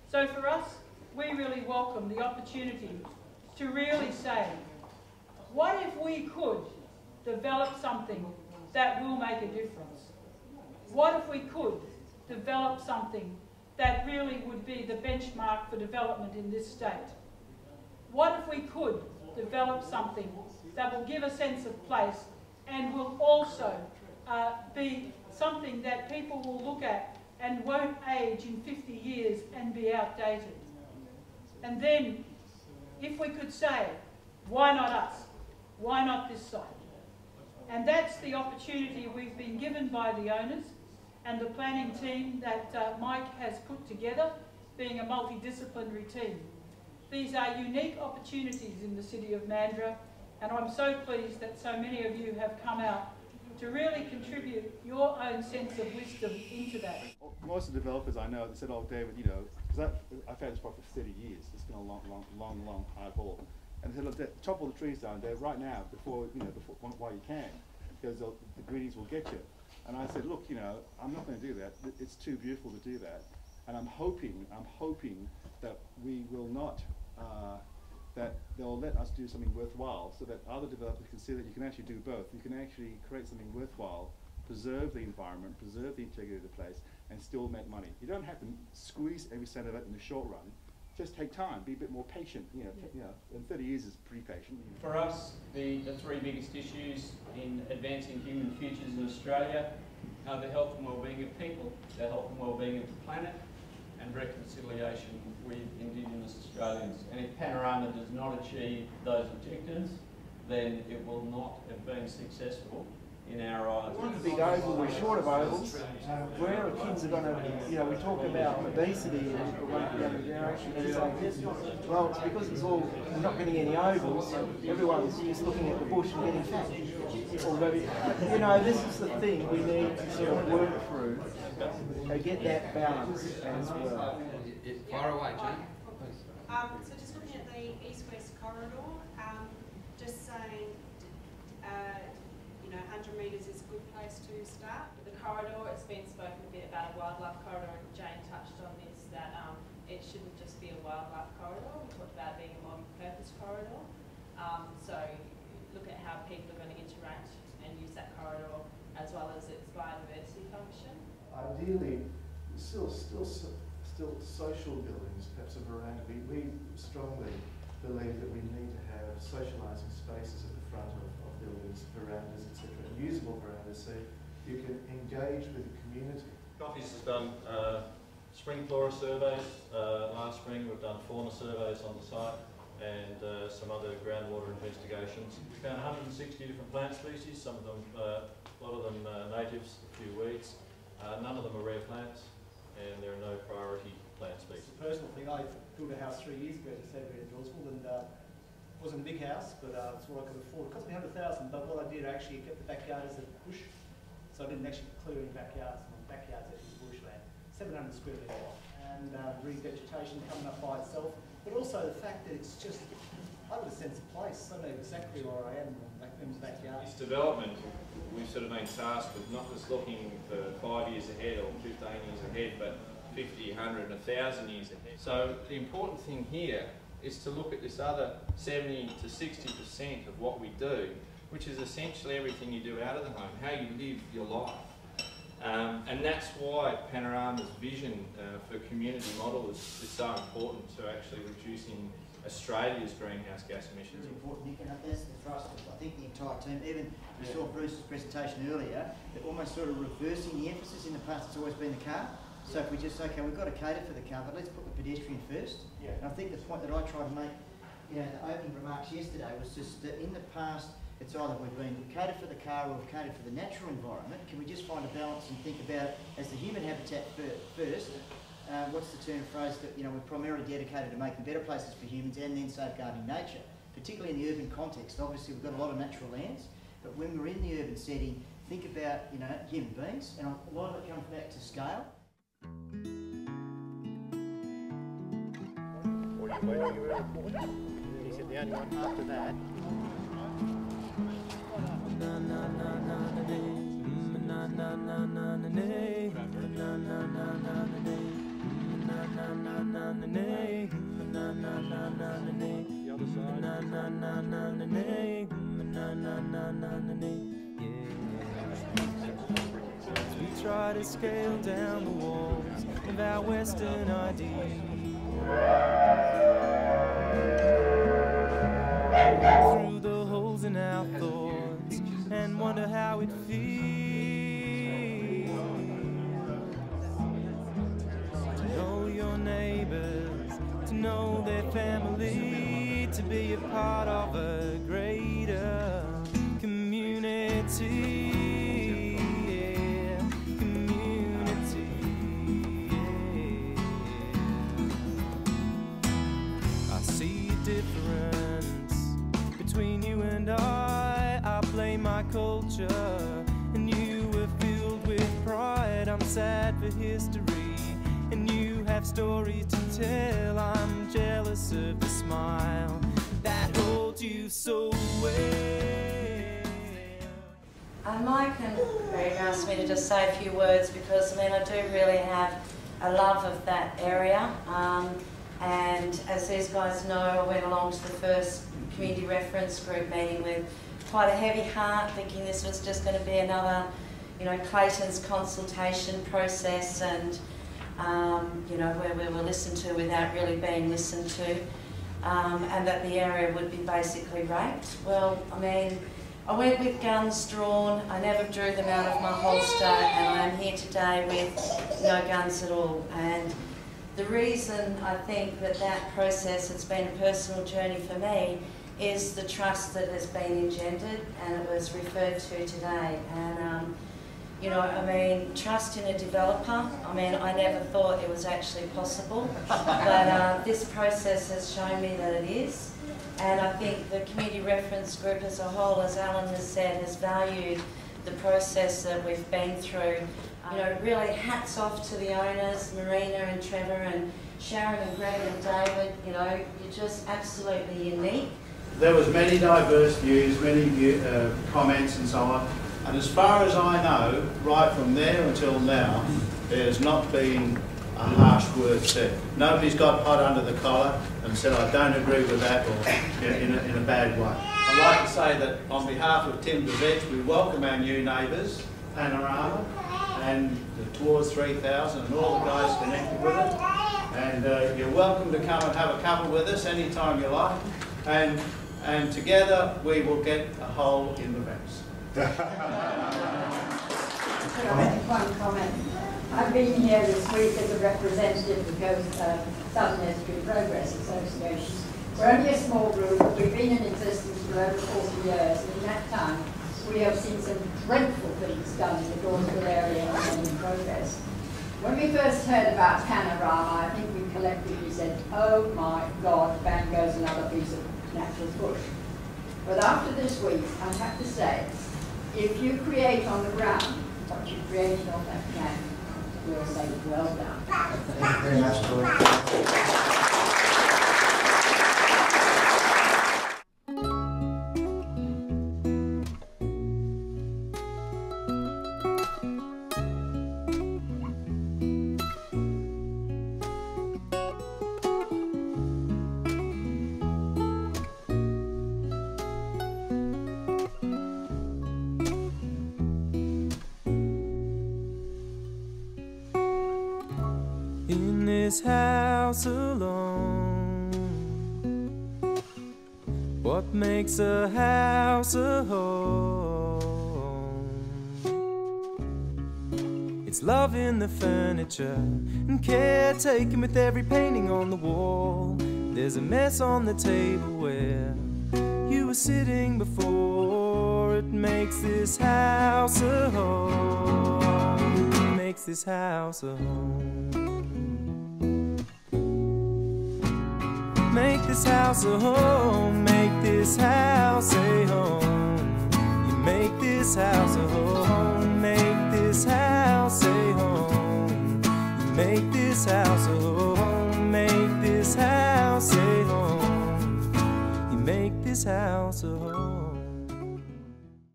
So for us, we really welcome the opportunity to really say, what if we could develop something that will make a difference? What if we could develop something that really would be the benchmark for development in this state? What if we could develop something that will give a sense of place and will also be something that people will look at and won't age in 50 years and be outdated? And then, if we could say, why not us? Why not this site? And that's the opportunity we've been given by the owners and the planning team that Mike has put together, being a multidisciplinary team. These are unique opportunities in the city of Mandurah, and I'm so pleased that so many of you have come out to really contribute your own sense of wisdom into that. Most of the developers I know, they said, oh David, you know, because I've had this project for 30 years, it's been a long, hard haul. And they said, look, chop all the trees down there right now, before while you can, because the greenies will get you. And I said, look, you know, I'm not going to do that. It's too beautiful to do that. And I'm hoping that we will not, that they'll let us do something worthwhile, so that other developers can see that you can actually do both. You can actually create something worthwhile, preserve the environment, preserve the integrity of the place, and still make money. You don't have to squeeze every cent of it in the short run. Just take time, be a bit more patient. You know, and 30 years is pretty patient. For us, the three biggest issues in advancing human futures in Australia are the health and well-being of people, the health and well-being of the planet, and reconciliation with Indigenous Australians. And if Panorama does not achieve those objectives, then it will not have been successful in our eyes. We want a big oval, we're short of ovals. Where our kids are going to, you know, we talk about obesity and the younger generation, and it's like this. Well, it's because it's all, we're not getting any ovals, everyone's just looking at the bush and getting fat. You know, this is the thing we need to sort of work through and get that balance as well. Fire away, Jane. So just looking at the east-west corridor, just saying, you know, 100 metres is a good place to start. The corridor, it's been spoken a bit about a wildlife corridor, and Jane touched on this, that it shouldn't just be a wildlife corridor. We talked about it being a multi-purpose corridor. So look at how people are going to interact and use that corridor, as well as its biodiversity function. Ideally, still social buildings, perhaps a veranda. We strongly believe that we need to have socialising spaces at the front of buildings, verandas, etc., usable verandas, so you can engage with the community. Office has done spring flora surveys last spring. We've done fauna surveys on the site and some other groundwater investigations. We found 160 different plant species, some of them, a lot of them natives, a few weeds. None of them are rare plants, and there are no priority plant species. It's a personal thing. I built a house 3 years ago, as I said, in Dawesville, and it wasn't a big house, but it's what I could afford. It cost me $100,000, but what I did, I actually kept the backyard as a bush, so I didn't actually clear any backyards. My backyard's actually bushland, 700 square metres, and revegetation coming up by itself, but also the fact that it's just, I have a sense of place. I know exactly where I am in the backyard. This development, we've sort of been tasked with not just looking for 5 years ahead or 15 years ahead, but 50, 100, 1,000 years ahead. So the important thing here is to look at this other 70 to 60% of what we do, which is essentially everything you do out of the home, how you live your life. And that's why Panorama's vision for community model is so important to actually reducing Australia's greenhouse gas emissions. Really important, Nick, and that's the thrust of, I think, the entire team. Even we saw Bruce's presentation earlier, they're almost sort of reversing the emphasis. In the past, it's always been the car. So if we just say, okay, we've got to cater for the car, but let's put the pedestrian first. Yeah. And I think the point that I tried to make, you know, in the opening remarks yesterday was just that in the past, it's either we've been catered for the car or we've catered for the natural environment. Can we just find a balance and think about it as the human habitat first? What's the term phrase that, you know, we're primarily dedicated to making better places for humans and then safeguarding nature, particularly in the urban context. Obviously, we've got a lot of natural lands, but when we're in the urban setting, think about, you know, human beings, and a lot of it comes back to scale. He said the only one after that. Na na na na try to scale down the walls of our Western ideas. Through the holes in our thoughts and wonder how it feels to know your neighbors, to know their family, to be a part of a greater community. I see a difference between you and I blame my culture, and you were filled with pride. I'm sad for history, and you have stories to tell. I'm jealous of the smile that holds you so well. Mike and Greg asked me to just say a few words because, I mean, I do really have a love of that area. And as these guys know, I went along to the first community reference group meeting with quite a heavy heart, thinking this was just going to be another, you know, Clayton's consultation process, and you know, where we were listened to without really being listened to, and that the area would be basically raped. Well, I mean, I went with guns drawn. I never drew them out of my holster, and I am here today with no guns at all. And the reason I think that that process has been a personal journey for me is the trust that has been engendered, and it was referred to today. And you know, I mean, trust in a developer, I mean, I never thought it was actually possible, but this process has shown me that it is. And I think the community reference group as a whole, as Alan has said, has valued the process that we've been through. You know, really hats off to the owners, Marina and Trevor and Sharon and Greg and David. You know, you're just absolutely unique. There was many diverse views, many comments and so on. And as far as I know, right from there until now, there's not been a harsh word said. Nobody's got hot under the collar and said, I don't agree with that, or in a bad way. I'd like to say that on behalf of Timber's Edge, we welcome our new neighbours, Panorama, and the Towards 3000 and all the guys connected with it. And you're welcome to come and have a couple with us anytime you like. And together we will get a hole in the fence. Can I make one comment? I've been here this week as a representative of the Southern Estuary Progress Association. We're only a small group, but we've been in existence for over 40 years, and in that time we have seen some dreadful things done in the Dorset area and in progress. When we first heard about Panorama, I think we collectively said, oh my God, bang goes another piece of natural bush. But after this week, I have to say, if you create on the ground what you created on that plan, we'll say well done. Thank you very much, Troy. In this house alone, what makes a house a home? It's love in the furniture and caretaking with every painting on the wall. There's a mess on the table where you were sitting before. It makes this house a home. It makes this house a home. Make this house a home, make this house a home. You make this house a home, make this house a home. You make this house a home, make this house a home. You make this house a home.